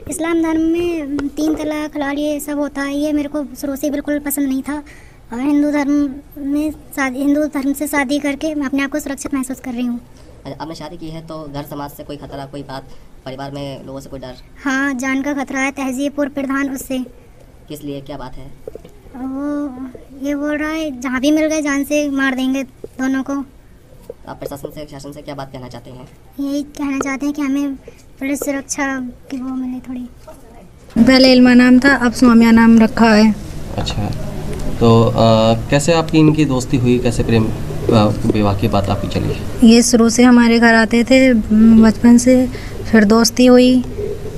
इस्लाम धर्म में 3 तलाक हलाल ये सब होता है, ये मेरे को शुरू से बिल्कुल पसंद नहीं था। और हिंदू धर्म से शादी करके मैं अपने आप को सुरक्षित महसूस कर रही हूँ। आपने शादी की है तो घर समाज से कोई खतरा, कोई बात, परिवार में लोगों से कोई डर? हाँ, जान का खतरा है, तहजीब पूर्व प्रधान उससे। किस लिए, क्या बात है? वो ये बोल रहा है जहाँ भी मिल गए जान से मार देंगे दोनों को। आप प्रशासन से, शासन से क्या बात कहना चाहते हैं? यही कहना चाहते हैं कि हमें पुलिस सुरक्षा की वो मिले थोड़ी। पहले इल्मा नाम था, अब सोम्या नाम रखा है। अच्छा, तो कैसे आपकी इनकी दोस्ती हुई, कैसे प्रेम विवाह की बात आपकी चली? ये शुरू से हमारे घर आते थे बचपन से, फिर दोस्ती हुई,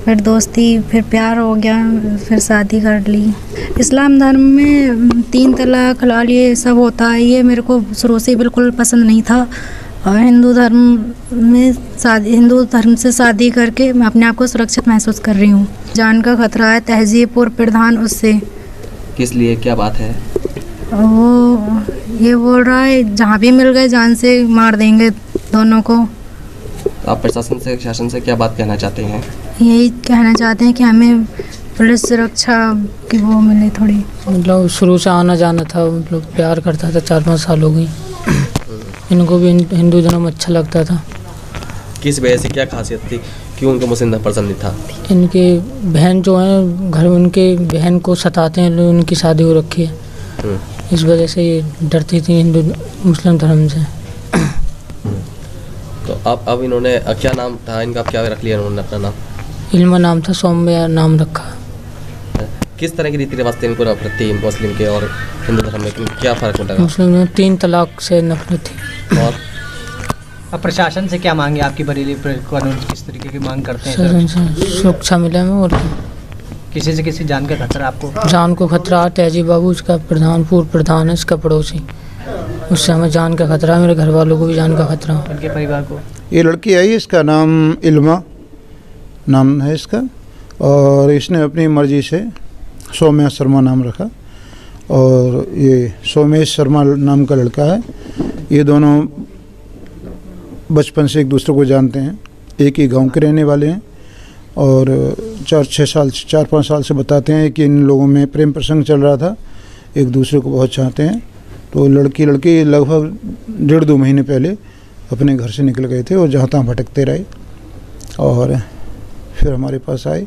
फिर प्यार हो गया, फिर शादी कर ली। इस्लाम धर्म में 3 तलाक हलाल ये सब होता है, ये मेरे को शुरू से बिल्कुल पसंद नहीं था। और हिंदू धर्म से शादी करके मैं अपने आप को सुरक्षित महसूस कर रही हूँ। जान का खतरा है, तहजीब पूर्व प्रधान उससे। किस लिए, क्या बात है? वो ये बोल रहा है जहाँ भी मिल गए जान से मार देंगे दोनों को। आप प्रशासन से, शासन से क्या बात कहना चाहते हैं? यही कहना चाहते हैं कि हमें पुलिस सुरक्षा की वो मिले थोड़ी। मतलब शुरू से आना जाना था, मतलब प्यार करता था, 4-5 साल हो गई। इनको भी हिंदू धर्म अच्छा लगता था। किस वजह से, क्या खासियत थी, क्यों उनको मुस्लिम धर्म पसंद नहीं था? इनके बहन जो हैं घर में, उनके बहन को सताते हैं, उनकी शादी हो रखी है, इस वजह से ये डरती थी हिंदू मुस्लिम धर्म से। तो अब इन्होंने क्या नाम था इनका, क्या रख लिया इन्होंने अपना नाम? इल्मा नाम था, सोम्या नाम रखा। किस तरह की रीति रिवाज थे इनको प्रति, मुस्लिम के और हिंदू धर्म में क्या फ़र्क होता है? मुस्लिम में 3 तलाक से नफरत थी। और अब प्रशासन से क्या मांगे आपकी? बरेली कानून किस तरीके की मांग करते हैं? शासन से सुरक्षा मिले हमें। और किसी से किसी जान का खतरा आपको? जान को खतरा, तहजीब बाबू उसका प्रधान, पूर्व प्रधान है, इसका पड़ोसी, उससे हमें जान का खतरा है, मेरे घर वालों को भी जान का खतरा, उनके परिवार को। ये लड़की आई, इसका नाम इल्मा नाम है इसका, और इसने अपनी मर्जी से सोम्या शर्मा नाम रखा। और ये सोमेश शर्मा नाम का लड़का है। ये दोनों बचपन से एक दूसरे को जानते हैं, एक ही गांव के रहने वाले हैं। और 4-5 साल से बताते हैं कि इन लोगों में प्रेम प्रसंग चल रहा था, एक दूसरे को बहुत चाहते हैं। तो लड़की लगभग 1.5-2 महीने पहले अपने घर से निकल गए थे और जहाँ तहाँ भटकते रहे, और फिर हमारे पास आए,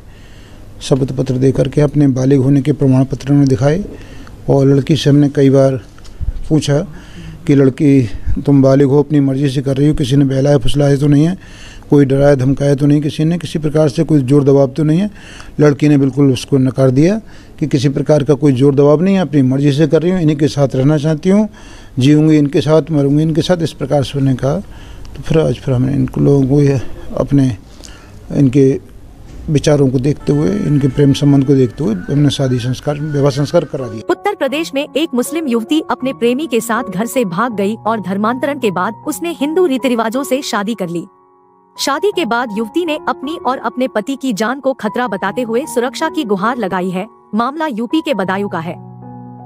शपथ पत्र दे करके अपने बालिग होने के प्रमाण पत्र उन्हें दिखाए। और लड़की से हमने कई बार पूछा कि लड़की तुम बालिग हो, अपनी मर्ज़ी से कर रही हो, किसी ने बहलाया फुसलाया तो नहीं है, कोई डराया धमकाया तो नहीं, किसी ने किसी प्रकार से कोई जोर दबाव तो नहीं है? लड़की ने बिल्कुल उसको नकार दिया कि किसी प्रकार का कोई जोर दबाव नहीं है, अपनी मर्ज़ी से कर रही हूँ, इन्हीं के साथ रहना चाहती हूँ, जीऊँगी इनके साथ, मरूँगी इनके साथ, इस प्रकार से उन्होंने कहा। तो फिर आज हमने इनको लोगों को अपने इनके विचारों को देखते हुए, इनके प्रेम संबंध को देखते हुए हमने शादी संस्कार, विवाह संस्कार करा दिया। उत्तर प्रदेश में एक मुस्लिम युवती अपने प्रेमी के साथ घर से भाग गई और धर्मांतरण के बाद उसने हिंदू रीति रिवाजों से शादी कर ली। शादी के बाद युवती ने अपनी और अपने पति की जान को खतरा बताते हुए सुरक्षा की गुहार लगाई है। मामला यूपी के बदायूं का है।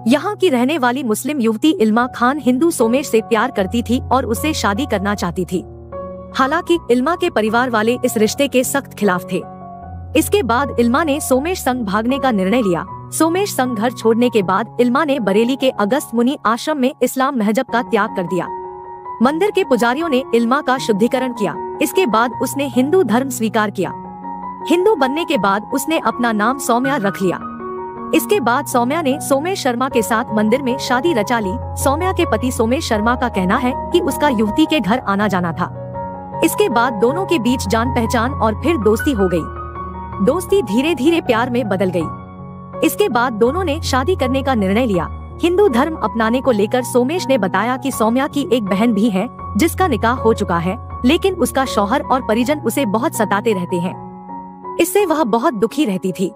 यहाँ की रहने वाली मुस्लिम युवती इल्मा खान हिंदू सोमेश से प्यार करती थी और उससे शादी करना चाहती थी। हालांकि इल्मा के परिवार वाले इस रिश्ते के सख्त खिलाफ थे। इसके बाद इल्मा ने सोमेश संग भागने का निर्णय लिया। सोमेश संग घर छोड़ने के बाद इल्मा ने बरेली के अगस्त मुनि आश्रम में इस्लाम महजब का त्याग कर दिया। मंदिर के पुजारियों ने इल्मा का शुद्धिकरण किया। इसके बाद उसने हिंदू धर्म स्वीकार किया। हिंदू बनने के बाद उसने अपना नाम सौम्या रख लिया। इसके बाद सौम्या ने सोमेश शर्मा के साथ मंदिर में शादी रचा ली। सौम्या के पति सोमेश शर्मा का कहना है कि उसका युवती के घर आना जाना था। इसके बाद दोनों के बीच जान पहचान और फिर दोस्ती हो गई। दोस्ती धीरे धीरे प्यार में बदल गई। इसके बाद दोनों ने शादी करने का निर्णय लिया। हिंदू धर्म अपनाने को लेकर सोमेश ने बताया कि सौम्या की एक बहन भी है जिसका निकाह हो चुका है, लेकिन उसका शौहर और परिजन उसे बहुत सताते रहते हैं। इससे वह बहुत दुखी रहती थी।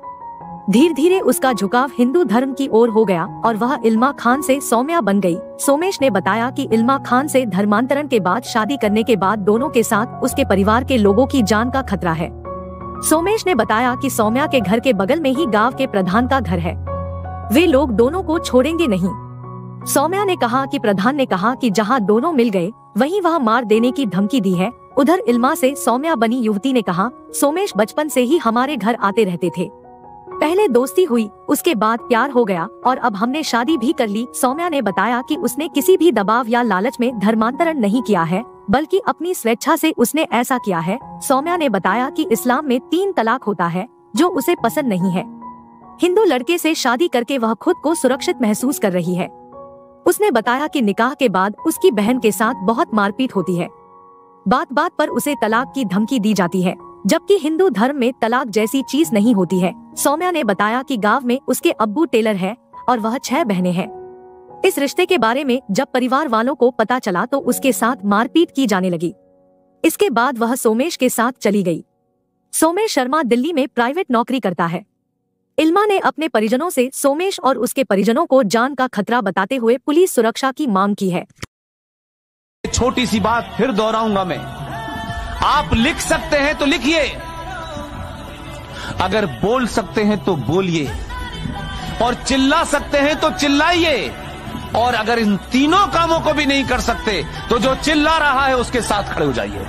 धीरे धीरे उसका झुकाव हिंदू धर्म की ओर हो गया और वह इल्मा खान से सौम्या बन गई। सोमेश ने बताया कि इल्मा खान से धर्मांतरण के बाद शादी करने के बाद दोनों के साथ उसके परिवार के लोगों की जान का खतरा है। सोमेश ने बताया कि सौम्या के घर के बगल में ही गांव के प्रधान का घर है। वे लोग दोनों को छोड़ेंगे नहीं। सौम्या ने कहा कि प्रधान ने कहा कि जहां दोनों मिल गए वहीं वह मार देने की धमकी दी है। उधर इल्मा से सौम्या बनी युवती ने कहा, सोमेश बचपन से ही हमारे घर आते रहते थे। पहले दोस्ती हुई, उसके बाद प्यार हो गया और अब हमने शादी भी कर ली। सौम्या ने बताया कि उसने किसी भी दबाव या लालच में धर्मांतरण नहीं किया है, बल्कि अपनी स्वेच्छा से उसने ऐसा किया है। सौम्या ने बताया कि इस्लाम में 3 तलाक होता है, जो उसे पसंद नहीं है। हिंदू लड़के से शादी करके वह खुद को सुरक्षित महसूस कर रही है। उसने बताया कि निकाह के बाद उसकी बहन के साथ बहुत मारपीट होती है। बात बात पर उसे तलाक की धमकी दी जाती है, जबकि हिंदू धर्म में तलाक जैसी चीज नहीं होती है। सौम्या ने बताया कि गांव में उसके अब्बू टेलर है और वह 6 बहनें हैं। इस रिश्ते के बारे में जब परिवार वालों को पता चला तो उसके साथ मारपीट की जाने लगी। इसके बाद वह सोमेश के साथ चली गई। सोमेश शर्मा दिल्ली में प्राइवेट नौकरी करता है। इल्मा ने अपने परिजनों से सोमेश और उसके परिजनों को जान का खतरा बताते हुए पुलिस सुरक्षा की मांग की है। छोटी सी बात फिर दोहराऊंगा मैं, आप लिख सकते हैं तो लिखिए, अगर बोल सकते हैं तो बोलिए और चिल्ला सकते हैं तो चिल्लाइए, और अगर इन तीनों कामों को भी नहीं कर सकते तो जो चिल्ला रहा है उसके साथ खड़े हो जाइए।